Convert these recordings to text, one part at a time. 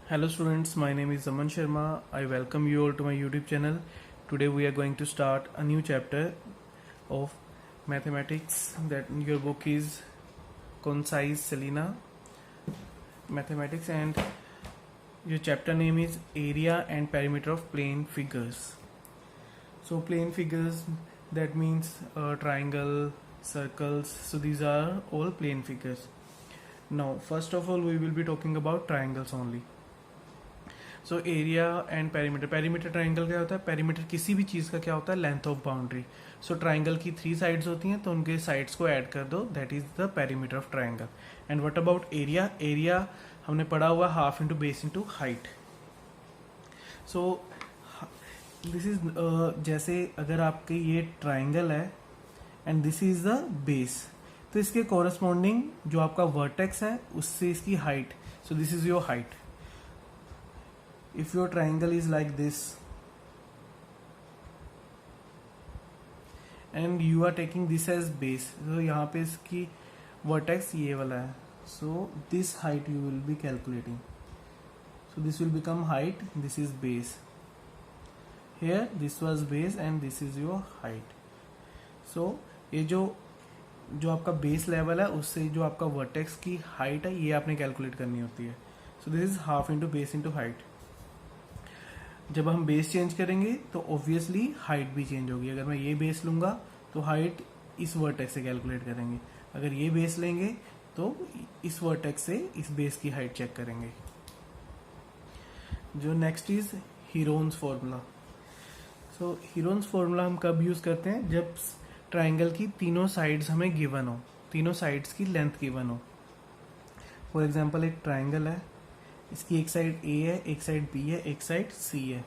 Hello students, my name is Aman Sharma. I welcome you all to my YouTube channel. Today we are going to start a new chapter of mathematics. That your book is Concise Selena Mathematics, and your chapter name is Area and Perimeter of Plane Figures. So plane figures, that means triangle, circles. So these are all plane figures. Now first of all we will be talking about triangles only. So area and perimeter. Perimeter triangle क्या होता है? Perimeter किसी भी चीज़ का क्या होता है? Length of boundary. So triangle की 3 साइड्स होती हैं, तो उनके साइड्स को ऐड कर दो, that is the perimeter of triangle. And what about area? Area हमने पढ़ा हुआ half into base into height. So this is जैसे अगर आपके ये ट्राइंगल है and this is the base, तो इसके कॉरस्पॉन्डिंग जो आपका वर्टेक्स है उससे इसकी height. So this is your height. If your triangle is like this and you are taking this as base, so यहाँ पे इसकी vertex ये वाला है, so this height you will be calculating. So this will become height, this is base. Here this was base and this is your height. So ये जो आपका base level है उससे जो आपका वर्टेक्स की हाइट है ये आपने कैलकुलेट करनी होती है. सो this is half into base into height. जब हम बेस चेंज करेंगे तो ऑब्वियसली हाइट भी चेंज होगी. अगर मैं ये बेस लूंगा तो हाइट इस वर्टेक्स से कैलकुलेट करेंगे. अगर ये बेस लेंगे तो इस वर्टेक्स से इस बेस की हाइट चेक करेंगे. जो next is Heron's formula. So Heron's formula हम कब यूज करते हैं? जब ट्राइंगल की तीनों साइड्स हमें गिवन हो, तीनों साइड्स की लेंथ गिवन हो. फॉर एग्जाम्पल एक ट्राइंगल है, इसकी एक साइड ए है, एक साइड बी है, एक साइड सी है.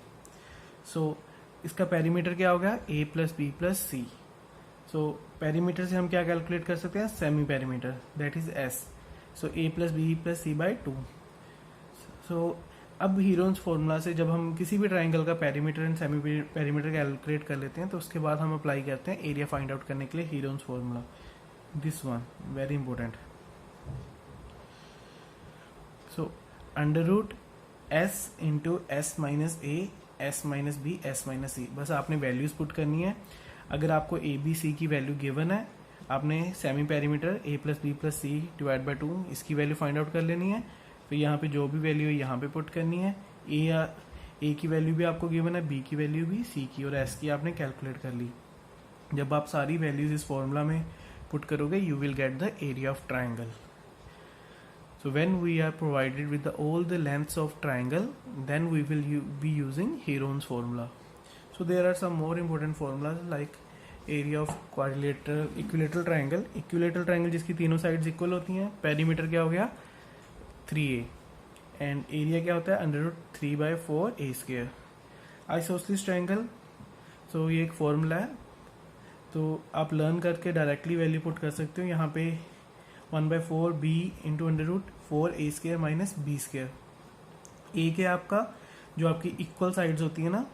सो इसका पेरीमीटर क्या होगा? A plus B plus C. So perimeter से हम क्या कैलकुलेट कर सकते हैं? Semi perimeter, that is S. So A plus B plus C by 2. So अब हीरोन्स फॉर्मूला से जब हम किसी भी ट्राइंगल का perimeter and semi perimeter calculate कर लेते हैं तो उसके बाद हम अप्लाई करते हैं एरिया फाइंड आउट करने के लिए Heron's formula. This one very important. So under root s into s minus a, s minus b, s minus c. बस आपने वैल्यूज पुट करनी है. अगर आपको ए बी सी की वैल्यू गिवन है, आपने semi perimeter A plus B plus C divide by 2 इसकी वैल्यू फाइंड आउट कर लेनी है. फिर यहाँ पे जो भी वैल्यू है यहाँ पे पुट करनी है. ए की वैल्यू भी आपको गिवन है, बी की वैल्यू भी, सी की और एस की आपने कैलकुलेट कर ली. जब आप सारी वैल्यूज इस फॉर्मूला में पुट करोगे you will get the area of triangle. So when we are provided with all the lengths of triangle, then we will be using Heron's formula. So there are some more important formulas like area of quadrilateral, equilateral triangle. Equilateral triangle जिसकी तीनों sides equal होती हैं. Perimeter क्या हो गया? 3a. And area क्या होता है? Under root 3/4 a square. Isosceles triangle. So ये एक फॉर्मूला है, तो आप लर्न करके डायरेक्टली वैल्यू पुट कर सकते हो. यहाँ पे 1/4 b into under root 4a square minus b square. A के आपका जो आपकी इक्वल साइड्स होती है ना,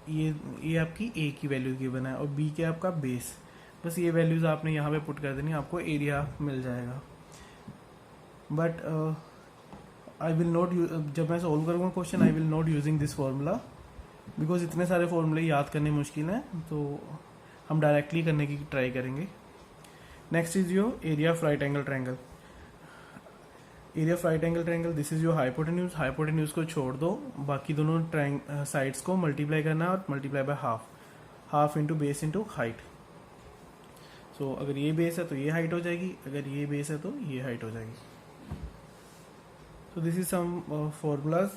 ये आपकी ए की वैल्यू गिवन है और बी के आपका बेस. बस ये वैल्यूज आपने यहाँ पे पुट कर देनी, आपको एरिया मिल जाएगा. बट आई विल नॉट, जब मैं सॉल्व करूँगा question I will not using this formula because इतने सारे फॉर्मूले याद करने मुश्किल हैं, तो हम डायरेक्टली करने की ट्राई करेंगे. Next is your area of right angle triangle. Area of right angle triangle, this is your hypotenuse. Hypotenuse को छोड़ दो, बाकी दोनों साइड्स को मल्टीप्लाई करना है और multiply by half. Half into base into height. So अगर ये बेस है तो ये हाइट हो जाएगी, अगर ये बेस है तो ये हाइट हो जाएगी. So this is some formulas.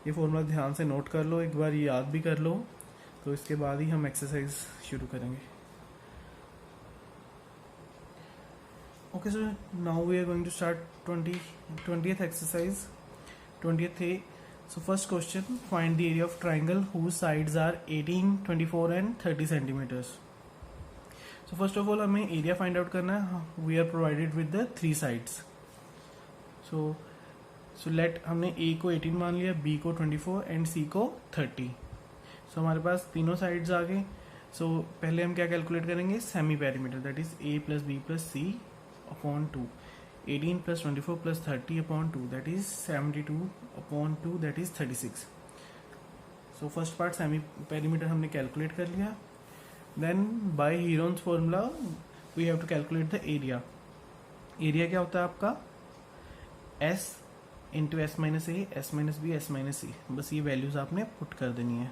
ये फॉर्मूला ध्यान से नोट कर लो, एक बार ये याद भी कर लो, तो इसके बाद ही हम एक्सरसाइज शुरू करेंगे. Okay, so now we are going to start 20th exercise. 20th A. So first question, find the area of triangle whose sides are 18, 24 and 30 centimeters. So first of all हमें area find out करना है. We are provided with the 3 sides. So let हमने A को 18 मान लिया, B को 24 and C को 30. So हमारे पास तीनों sides आ गए. So पहले हम क्या कैलकुलेट करेंगे? Semi perimeter, that is A plus B plus C upon 2. 18 plus 24 plus 30 upon 2, that is 72 upon 2, that is 36. So first part semi perimeter हमने कैलकुलेट कर लिया. Then by Heron's formula we have to calculate the area. Area क्या होता है आपका? S into s minus a, s minus b, s minus c. बस ये values आपने पुट कर देनी है.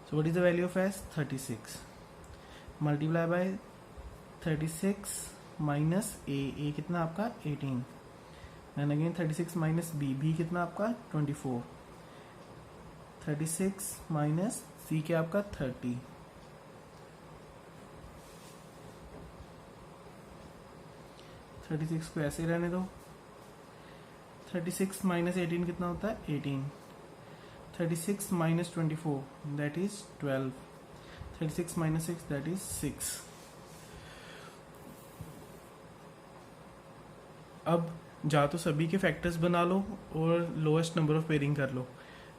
So what is the value of S? 36 multiply by 36 minus a कितना आपका? 18. देन अगेन 36 माइनस बी कितना आपका? 24. 36 माइनस सी क्या आपका? 30. को ऐसे रहने दो. 36 माइनस 18 कितना होता है? 18. 36 minus 24 that is 12. 36 minus 6 that is 6. अब जा तो सभी के फैक्टर्स बना लो और लोएस्ट नंबर ऑफ पेयरिंग कर लो,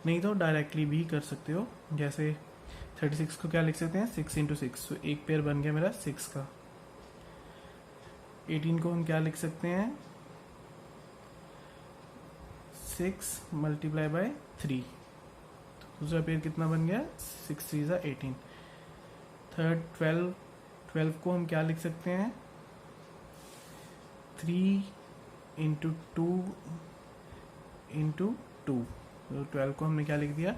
नहीं तो डायरेक्टली भी कर सकते हो. जैसे 36 को क्या लिख सकते हैं? 6 इंटू 6. तो एक पेयर बन गया मेरा 6 का. 18 को हम क्या लिख सकते हैं? 6 मल्टीप्लाई बाय 3. तो दूसरा पेयर कितना बन गया? 6 3 ज़ा 18. थर्ड 12 को हम क्या लिख सकते हैं? 3 इंटू 2 इंटू 2. तो 12 को हमने क्या लिख दिया?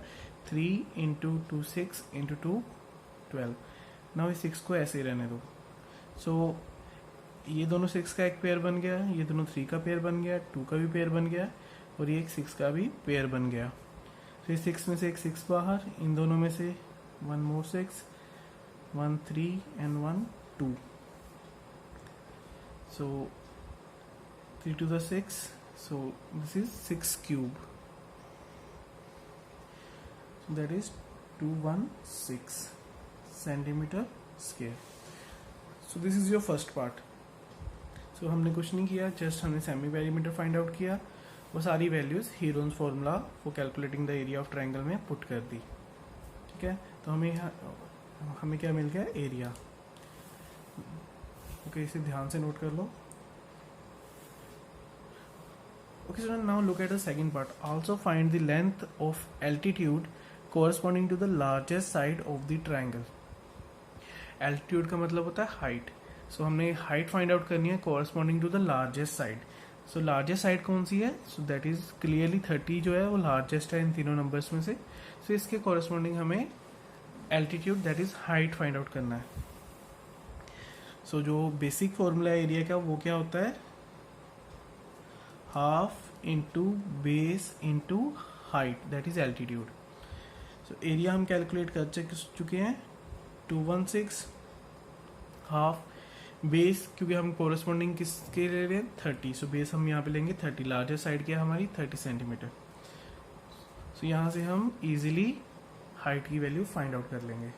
3 इंटू 2 6 इंटू 2 12. नाउ इस 6 को ऐसे ही रहने दो. सो ये दोनों 6 का एक पेयर बन गया, ये दोनों 3 का पेयर बन गया, 2 का भी पेयर बन गया और ये एक 6 का भी पेयर बन गया. तो इस 6 में से एक 6 बाहर, इन दोनों में से 1 more 6, 1 3 and 1 2. So 3 to the 6, so this is 6 cube. So that is 216 centimeter square. So this is your first part. So हमने कुछ नहीं किया, जस्ट हमने सेमी पेरीमीटर फाइंड आउट किया. वो सारी values Heron's formula for calculating the area of triangle में put कर दी. ठीक है, तो हमें क्या मिल गया? एरिया. ओके, इसे ध्यान से नोट कर लो. Okay, so now look at the second part. Also find the length of altitude corresponding to the largest side of the triangle. Altitude का मतलब होता है height. So हमने height find out करनी है corresponding to the largest side. So largest side कौन सी है? So that is clearly 30 जो है वो largest है इन तीनों numbers में से. So इसके corresponding हमें altitude that is height find out करना है. So जो basic formula area का वो क्या होता है? Half into base into height that is altitude. So area हम कैलकुलेट कर चुके हैं 216. हाफ बेस क्योंकि हम कोरस्पॉन्डिंग किसके ले रहे हैं? 30. सो बेस हम यहाँ पे लेंगे 30. लार्जेस्ट साइड क्या है हमारी? 30 सेंटीमीटर. सो यहाँ से हम इजीली हाइट की वैल्यू फाइंड आउट कर लेंगे.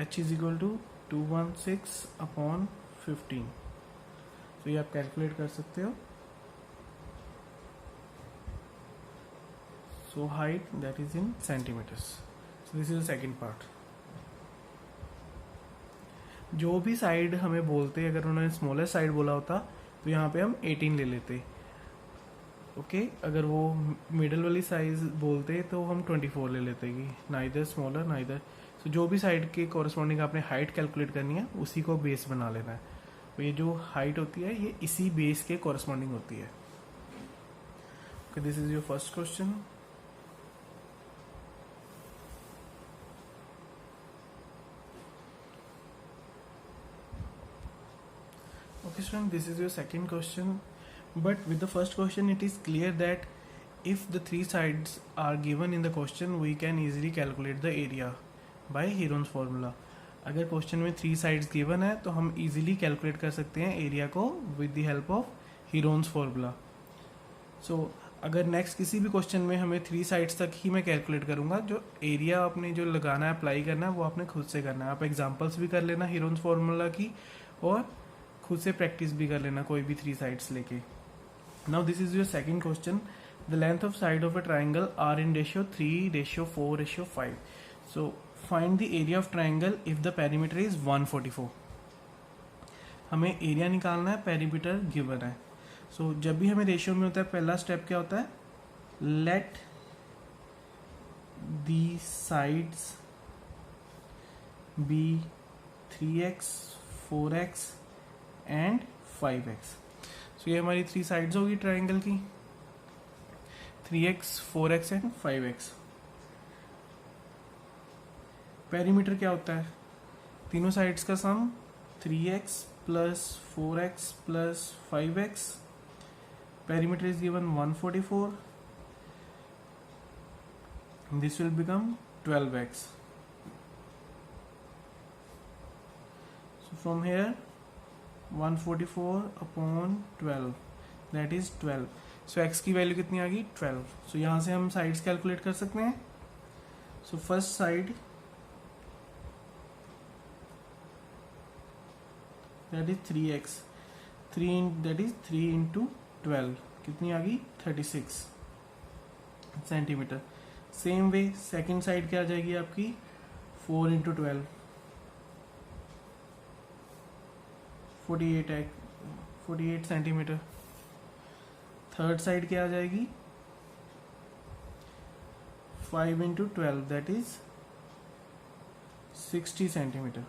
h is equal to 216 upon 15. तो ये आप कैलकुलेट कर सकते हो. So height that is in centimetres. So this is the second part. जो भी साइड हमें बोलते, अगर उन्होंने स्मॉलेस्ट साइड बोला होता तो यहाँ पे हम 18 ले लेते. ओके, अगर वो मिडल वाली साइज बोलते तो हम 24 ले लेते कि नाइदर स्मॉलर नाइदर. तो जो भी साइड के कॉरस्पॉन्डिंग आपने हाइट कैलकुलेट करनी है उसी को बेस बना लेना है. तो ये जो हाइट होती है ये इसी बेस के कॉरस्पॉन्डिंग होती है. Okay, this is your first question. Okay student, this is your second question, but with the first question it is clear that if the three sides are given in the question we can easily calculate the area by Heron's formula. अगर question में 3 sides given है तो हम easily calculate कर सकते हैं area को with the help of Heron's formula. So अगर नेक्स्ट किसी भी क्वेश्चन में हमें 3 sides तक ही मैं कैलकुलेट करूंगा, जो एरिया आपने जो लगाना है अप्लाई करना है वो आपने खुद से करना है. आप एग्जांपल्स भी कर लेना Heron's formula की और खुद से प्रैक्टिस भी कर लेना कोई भी 3 sides लेके. Now this is your second question. The length of side of a triangle are in ratio 3, ratio 4, ratio 5. So find the area of triangle if the perimeter is 144. हमें एरिया निकालना है, perimeter given है। सो जब भी हमें ratio में होता है, पहला स्टेप क्या होता है, let the sides be 3x 4x and 5x। So ये हमारी 3 साइड्स होगी ट्राइंगल की, 3x 4x and 5x। Perimeter क्या होता है, तीनों साइड्स का सम 3x plus 4x plus 5x। Perimeter is given 144, this will become 12x. So from here 144 upon 12 that is 12. So x की वैल्यू कितनी आ गई, 12. So यहाँ से हम साइड्स कैलकुलेट कर सकते हैं। So first side that is 3x, 3 into 12 कितनी आ गई, 36 centimetre. Same way second side क्या आ जाएगी आपकी, 4 इंटू 12 48 सेंटीमीटर। थर्ड साइड क्या आ जाएगी, 5 into 12 that is 60 centimeter.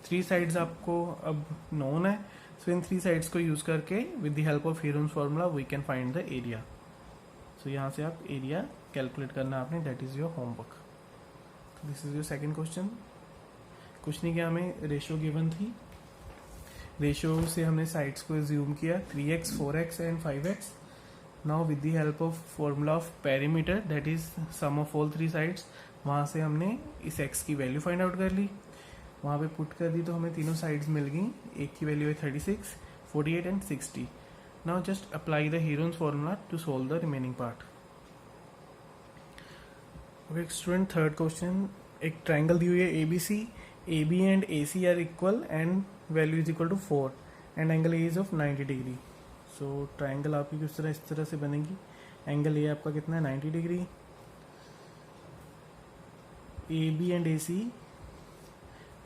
3 sides आपको अब नोन है, सो इन 3 साइड्स को यूज करके with the help of Heron's formula we can find the area. So यहाँ से आप एरिया कैलकुलेट करना आपने, that is your homework. This is your second question. कुछ नहीं किया, हमें रेशियो गिवन थी, रेशियो से हमने साइड्स को एज्यूम किया 3x 4x and 5x। Now with the help of formula of perimeter that is sum of all 3 sides, वहाँ से हमने इस x की वैल्यू फाइंड आउट कर ली, वहाँ पे पुट कर दी तो हमें तीनों साइड्स मिल गई। एक की वैल्यू है 36, 48 and 60। Now just apply the Heron's formula to solve the remaining part. Okay student, third question, एक ट्राइंगल दी हुई है ABC, AB and AC are equal and value is equal to 4 and angle A is of 90 degree. So triangle आपकी किस तरह, इस तरह से बनेगी। एंगल A आपका कितना है, 90 डिग्री। AB एंड AC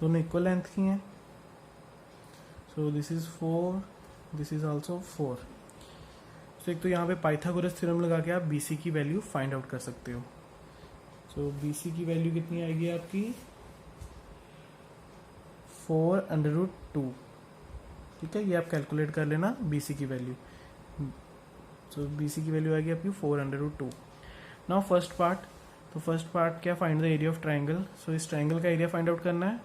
दोनों इक्वल लेंथ की हैं। सो this is 4, this is also 4। सो एक तो यहाँ पे पाइथागोरस थ्योरम लगा के आप BC की वैल्यू फाइंड आउट कर सकते हो। सो BC की वैल्यू कितनी आएगी आपकी, 4√2। ठीक है, ये आप कैलकुलेट कर लेना BC की वैल्यू। सो BC की वैल्यू आएगी आपकी 4√2। नाउ फर्स्ट पार्ट, तो फर्स्ट पार्ट क्या, find the area of triangle. So इस ट्राइंगल का एरिया फाइंड आउट करना है।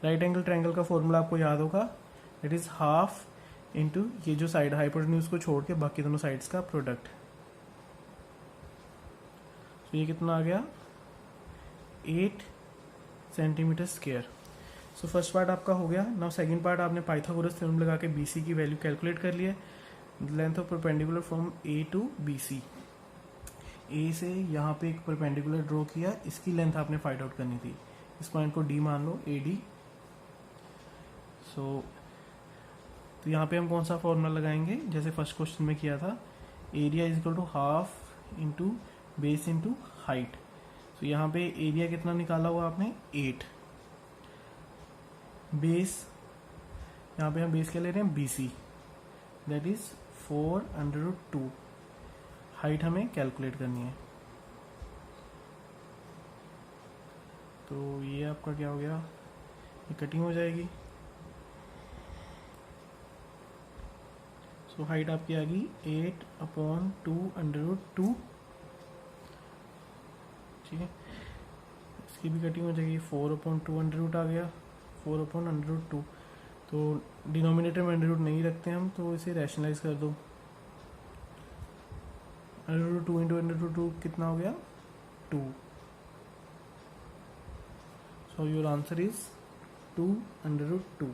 राइट एंगल ट्राइंगल का फॉर्मूला आपको याद होगा, इट इज हाफ इंटू ये जो साइड हाइपोटेन्यूज को छोड़ के बाकी दोनों साइड्स का प्रोडक्ट। तो ये कितना आ गया, 8 centimetre square. So first part आपका हो गया। नाउ सेकंड पार्ट, आपने पाइथागोरस थ्योरम लगा के BC की वैल्यू कैलकुलेट कर लिया। Length of perpendicular from A to BC, A से यहाँ पे एक परपेंडिकुलर ड्रॉ किया, इसकी लेंथ आपने फाइंड आउट करनी थी। इस पॉइंट को D मान लो, AD। तो यहाँ पे हम कौन सा फॉर्मूला लगाएंगे, जैसे फर्स्ट क्वेश्चन में किया था, area is equal to half into base into height. तो यहाँ पे एरिया कितना निकाला हुआ आपने, 8। बेस, यहाँ पे हम बेस क्या ले रहे हैं, BC, दैट इज 4√2। हाइट हमें कैलकुलेट करनी है। तो ये आपका क्या हो गया, ये कटिंग हो जाएगी। सो हाइट आपकी आ गई 8/2√2। ठीक है, इसकी भी कटिंग हो जाएगी, 4/2 आ गया, 4/2। तो डिनोमिनेटर में अंडर रूट नहीं रखते हम, तो इसे रैशनलाइज कर दो। √2 इंटू √2 कितना हो गया, 2। So your answer is 2√2।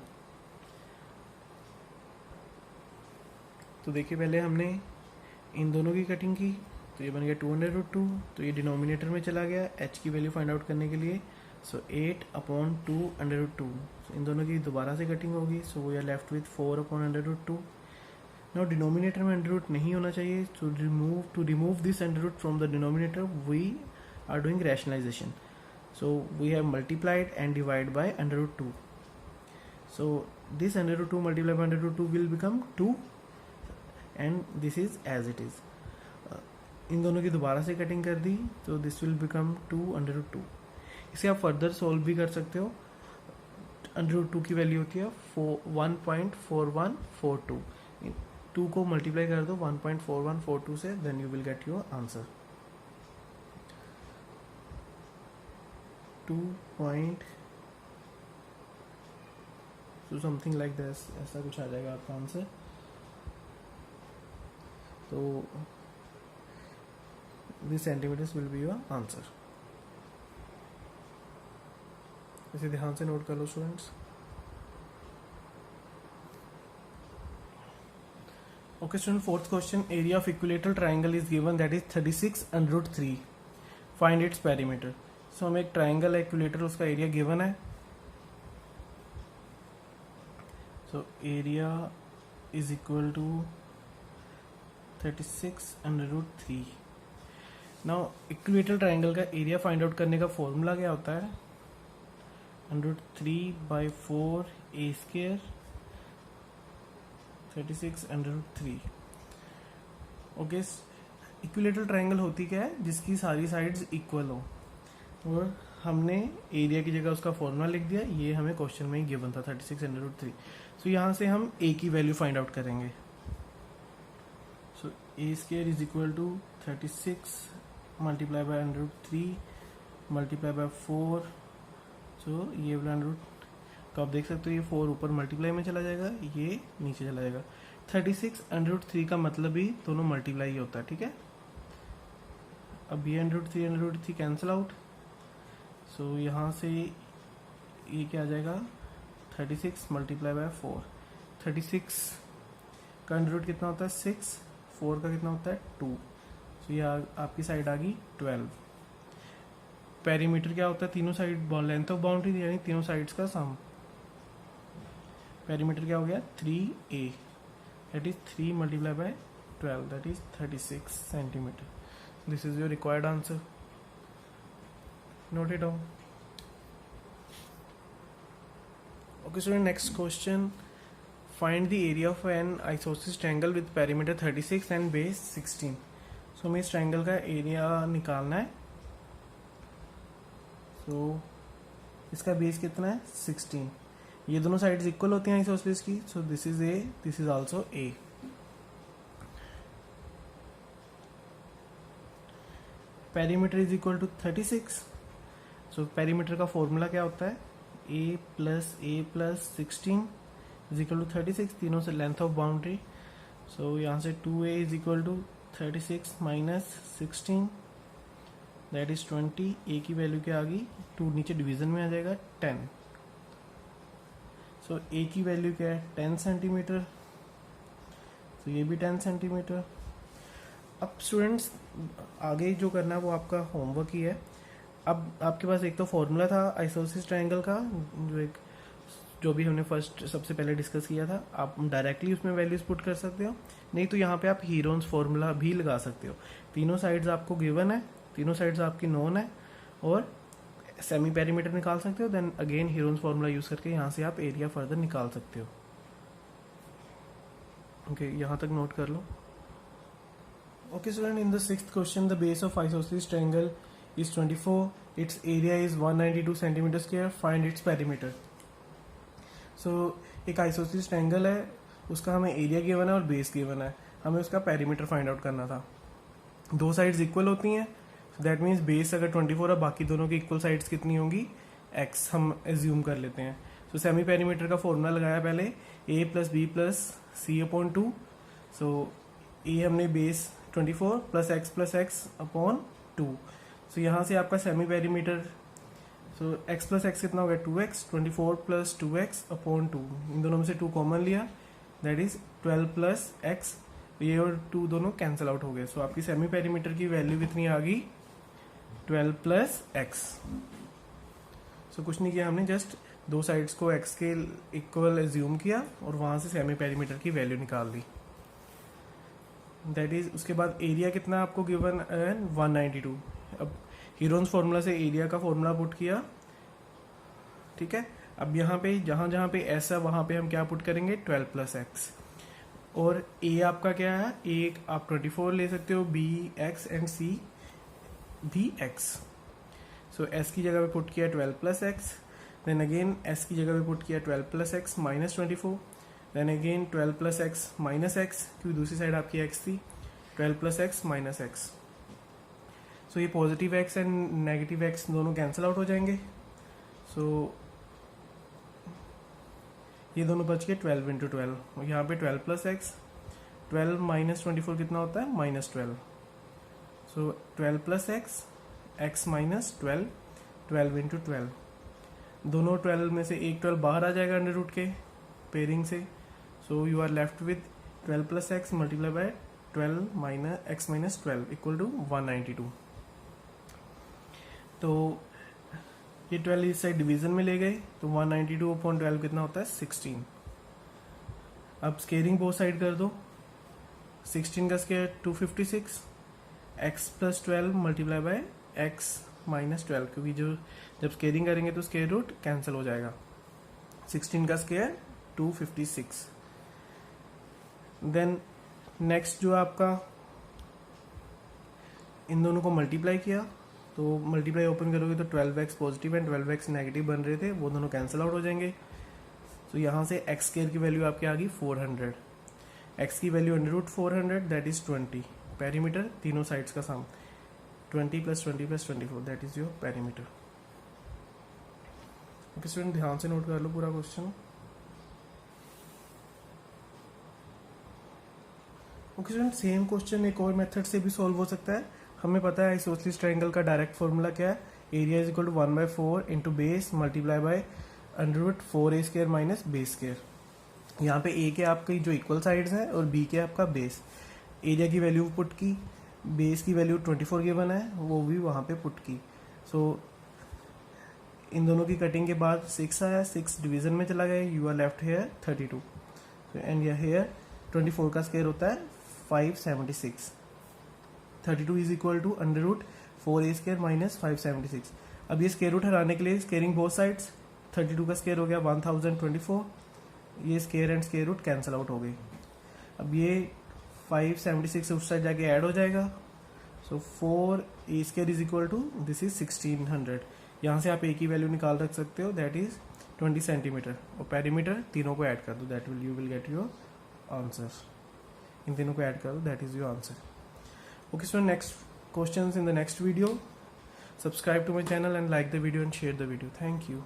तो देखिए, पहले हमने इन दोनों की कटिंग की, तो ये बन गया 2√2। तो ये डिनोमिनेटर में चला गया h की वैल्यू फाइंड आउट करने के लिए। सो 8/2√2। इन दोनों की दोबारा से कटिंग होगी। So we are left with 4/2। Now denominator में अंडर रूट नहीं होना चाहिए। To remove this under root from the denominator we are doing rationalisation. So we have multiplied and divide by under root 2. So this under root 2 multiplied by under root 2 will become 2 and this is as it is. इन दोनों की दोबारा से cutting कर दी तो this will become 2 under root 2. इसे आप फर्दर सोल्व भी कर सकते हो. अंडर रूट 2 की वैल्यू होती है 1.4142. 2 को मल्टीप्लाई कर दो 1.4142 से, then you will get your answer. 2 something like this, ऐसा कुछ आ जाएगा आपका आंसर. तो this centimeters will be your answer. इसे ध्यान से नोट कर लो students. Okay student, fourth question. Area of equilateral triangle is given that is 36 under root 3. Find its perimeter. So हमें एक ट्राइंगल है इक्विलेटर, उसका एरिया गिवन है. So area is equal to 36 under root 3. Now equilateral triangle का area find out करने का formula क्या होता है? Under root 3/4 a square 36 under root 3. Okay, equilateral triangle होती क्या है? जिसकी सारी साइड्स इक्वल हो. और हमने एरिया की जगह उसका फॉर्मूला लिख दिया. ये हमें क्वेश्चन में ही गिवन था 36 अंडर रूट 3. सो यहाँ से हम a की वैल्यू फाइंड आउट करेंगे. So a square is equal to 36 multiply by under root 3 multiply by 4. So ये वाला अंडर रूट, तो आप देख सकते हो ये 4 ऊपर मल्टीप्लाई में चला जाएगा, ये नीचे चला जाएगा. 36 अंडर रूट 3 का मतलब ही दोनों मल्टीप्लाई ही होता है. ठीक है, अब ये अंडर रूट 3 कैंसिल आउट. सो यहाँ से ये क्या आ जाएगा? 36 मल्टीप्लाई बाय 4. 36 का अंडर रूट कितना होता है? 6. 4 का कितना होता है? 2. सो ये आपकी साइड आ गई 12. पेरीमीटर क्या होता है? तीनों साइड लेंथ ऑफ बाउंड्री यानी तीनों साइड्स का सम. पेरीमीटर क्या हो गया? 3a. That is 3 multiply by 12, that is 36 centimetre. This is your required answer. Note it down. Okay student, next question. Find the area of N isosceles triangle with perimeter 36 and base 16. सो हमें इस triangle का area निकालना है. सो इसका base कितना है? 16. ये दोनों साइड्स इक्वल होती हैं आइसोसेलेस की. So this is a, this is also a. Perimeter is equal to 36. So perimeter का फॉर्मूला क्या होता है? a plus 16 is equal to 36. तीनों से लेंथ ऑफ बाउंड्री. सो यहाँ से 2a is equal to 36 minus 16, that is 20. a की वैल्यू क्या आ गई? 2 नीचे डिवीजन में आ जाएगा 10. सो a की वैल्यू क्या है? 10 सेंटीमीटर. तो ये भी 10 सेंटीमीटर. अब स्टूडेंट्स आगे जो करना है वो आपका होमवर्क ही है. अब आपके पास एक तो फॉर्मूला था आइसोसेलेस ट्रायंगल का, जो भी हमने फर्स्ट सबसे पहले डिस्कस किया था. आप डायरेक्टली उसमें वैल्यूज पुट कर सकते हो, नहीं तो यहाँ पे आप हीरोन्स फॉर्मूला भी लगा सकते हो. तीनों साइड्स आपको गिवन है, तीनों साइड्स आपकी नोन है, और सेमी पेरीमीटर निकाल सकते हो. Then again Heron's formula use करके यहाँ से आप एरिया फर्दर निकाल सकते हो. ओके, यहाँ तक नोट कर लो. Okay student, in the sixth question, the base of isosceles triangle is 24, its area is 192 centimeter square, find its perimeter. So एक आइसोसेलेस ट्रायंगल है, उसका हमें एरिया गिवन है और बेस गिवन है. हमें उसका पेरीमीटर फाइंड आउट करना था. दो साइड्स इक्वल होती हैं, दैट मीन्स बेस अगर 24 है, बाकी दोनों की इक्वल साइड्स कितनी होंगी? x हम एज्यूम कर लेते हैं. सो सेमी पेरीमीटर का फॉर्मूला लगाया पहले, a plus B plus C upon 2. So a हमने base 24 plus x upon 2. So यहाँ से आपका semi perimeter, so x plus x कितना हो गया? 2x. 24 plus 2x upon 2. इन दोनों में से 2 कॉमन लिया, दैट इज 12 प्लस x. ये और 2 दोनों कैंसिल आउट हो गए. सो आपकी सेमी पेरीमीटर की वैल्यू कितनी आ गई? 12 प्लस x. सो कुछ नहीं किया हमने, जस्ट दो साइड्स को x के इक्वल एज्यूम किया और वहां से सेमी पेरीमीटर की वैल्यू निकाल दी. दैट इज, उसके बाद एरिया कितना आपको गिवन? 192. अब हीरोन्स फॉर्मूला से एरिया का फॉर्मूला पुट किया, ठीक है। अब यहाँ पे जहाँ जहाँ पे एस है वहाँ पे हम क्या पुट करेंगे, 12 प्लस एक्स। और ए आपका क्या है, ए आप 24 ले सकते हो, बी एक्स एंड सी भी एक्स। सो एस की जगह पे पुट किया 12 plus x, then again s की जगह पे पुट किया 12 plus x minus 24, then again 12 plus x minus x, क्योंकि दूसरी साइड आपकी एक्स थी, 12 plus x minus x. So ये positive x and negative x दोनों कैंसिल आउट हो जाएंगे। सो ये दोनों बच गए 12 इंटू 12, यहाँ पे 12 प्लस एक्स, 12 माइनस 24 कितना होता है, माइनस 12। सो 12 plus x, x minus 12, 12 into 12, दोनों 12 में से एक 12 बाहर आ जाएगा अंडर रूट के पेयरिंग से। So you are left with 12 plus x multiply by 12 minus x minus 12 equal to 192। तो ये 12 इस साइड डिवीजन में ले गए, तो 192 अपॉन 12 कितना होता है, 16। अब स्केयरिंग बोथ साइड कर दो, 16 का square 256, x plus 12 multiply by x minus 12, क्योंकि जो जब स्केयरिंग करेंगे तो स्केयर रूट कैंसिल हो जाएगा। 16 का स्केयर 256। देन नेक्स्ट जो आपका इन दोनों को मल्टीप्लाई किया, तो मल्टीप्लाई ओपन करोगे तो 12x positive and 12x negative बन रहे थे, वो दोनों कैंसिल आउट हो जाएंगे। तो यहाँ से एक्स स्केयर की वैल्यू आपकी आ गई 400, एक्स की value under root 400 that is 20, perimeter तीनों साइड्स का sum 20 plus 20 plus 24 that is your perimeter. Okay student, ध्यान से नोट कर लो पूरा question. Okay student, same question एक और मेथड से भी सॉल्व हो सकता है। हमें पता है आइसोसेलेस ट्रायंगल का डायरेक्ट फॉर्मूला क्या है, area is equal to 1/4 into base multiply by under root 4a square minus base square. यहाँ पे ए के आपकी जो इक्वल साइड्स हैं और बी के आपका बेस। एरिया की वैल्यू पुट की, बेस की वैल्यू 24 गिवन है, वो भी वहाँ पे पुट की। सो इन दोनों की कटिंग के बाद 6 आया, 6 डिवीजन में चला गया, you are left here 32 and here 24 का स्केयर होता है 576। 32 is equal to under root 4a square minus 576। अब ये स्केयर रूट हटाने के लिए स्केयरिंग बोथ साइड्स, 32 का स्केयर हो गया 1024, ये square and square root cancel out हो गई। अब ये 576 उस साइड जाके ऐड हो जाएगा, so 4a square is equal to this is 1600। यहाँ से आप a की वैल्यू निकाल रख सकते हो, दैट इज 20 सेंटीमीटर, और पेरीमीटर तीनों को ऐड कर दो, that will you will get your answer. इन तीनों को ऐड कर दो, that is your answer. Okay, so next questions in the next video. Subscribe to my channel and like the video and share the video. Thank you.